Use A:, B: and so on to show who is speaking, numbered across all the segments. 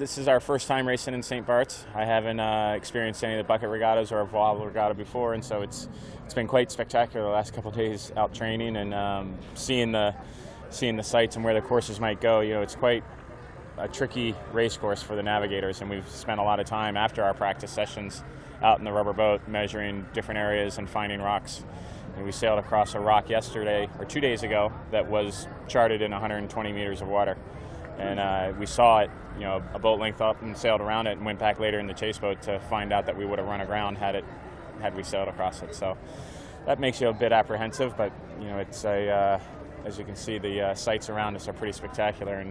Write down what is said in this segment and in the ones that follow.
A: This is our first time racing in Saint Barth. I haven't experienced any of the bucket regattas or a voile regatta before, and so it's been quite spectacular the last couple of days out training and seeing the sights and where the courses might go. You know, it's quite a tricky race course for the navigators, and we've spent a lot of time after our practice sessions out in the rubber boat measuring different areas and finding rocks. And we sailed across a rock yesterday, or 2 days ago, that was charted in 120 meters of water. And we saw it, you know, a boat length up and sailed around it and went back later in the chase boat to find out that we would have run aground had we sailed across it. So that makes you a bit apprehensive, but you know, it's as you can see, the sights around us are pretty spectacular,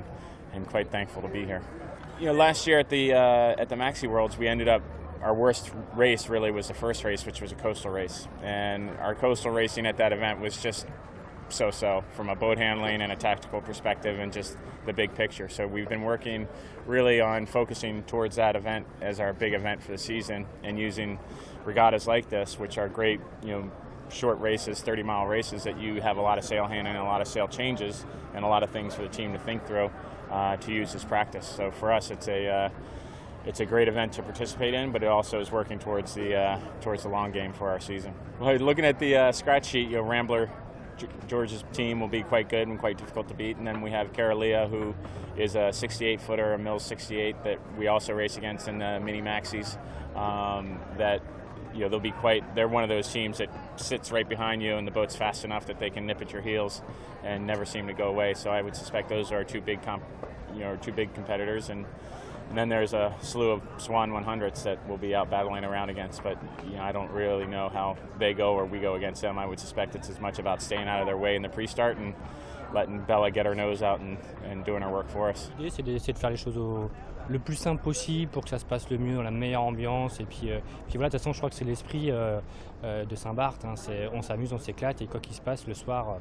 A: and quite thankful to be here. You know, last year at the Maxi Worlds, we ended up, our worst race really was the first race, which was a coastal race, and our coastal racing at that event was just so from a boat handling and a tactical perspective and just the big picture. So we've been working really on focusing towards that event as our big event for the season, and using regattas like this, which are great, you know, short races, 30-mile races that you have a lot of sail handling and a lot of sail changes and a lot of things for the team to think through to use as practice. So for us, it's a great event to participate in, but it also is working towards the long game for our season. Well, looking at the scratch sheet, you know, Rambler George's team will be quite good and quite difficult to beat, and then we have Caralia, who is a 68-footer, a Mills 68 that we also race against in the mini maxis. That, you know, they're one of those teams that sits right behind you, and the boat's fast enough that they can nip at your heels and never seem to go away. So I would suspect those are our two big competitors, and then there's a slew of Swan 100s that we'll be out battling around against. But you know, I don't really know how they go or we go against them. I would suspect it's as much about staying out of their way in the pre-start and letting Bella get her nose out and doing her work for us.
B: L'idée, c'est d'essayer de faire les choses le plus simple possible pour que ça se passe le mieux, dans la meilleure ambiance. Et puis voilà, de toute façon, je crois que c'est l'esprit de Saint Barth. Hein. On s'amuse, on s'éclate, et quoi qu'il se passe, le soir,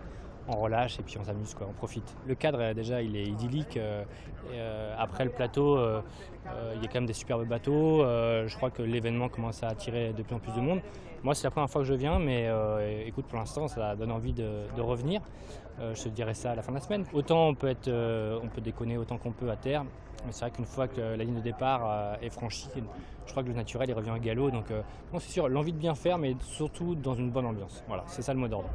B: on relâche et puis on s'amuse, quoi, on profite. Le cadre, déjà, il est idyllique. Après le plateau, il y a quand même des superbes bateaux. Je crois que l'événement commence à attirer de plus en plus de monde. Moi, c'est la première fois que je viens, mais écoute, pour l'instant, ça donne envie de revenir. Je te dirai ça à la fin de la semaine. Autant on peut déconner autant qu'on peut à terre, mais c'est vrai qu'une fois que la ligne de départ est franchie, je crois que le naturel il revient au galop. Donc non, c'est sûr, l'envie de bien faire, mais surtout dans une bonne ambiance. Voilà, c'est ça le mot d'ordre.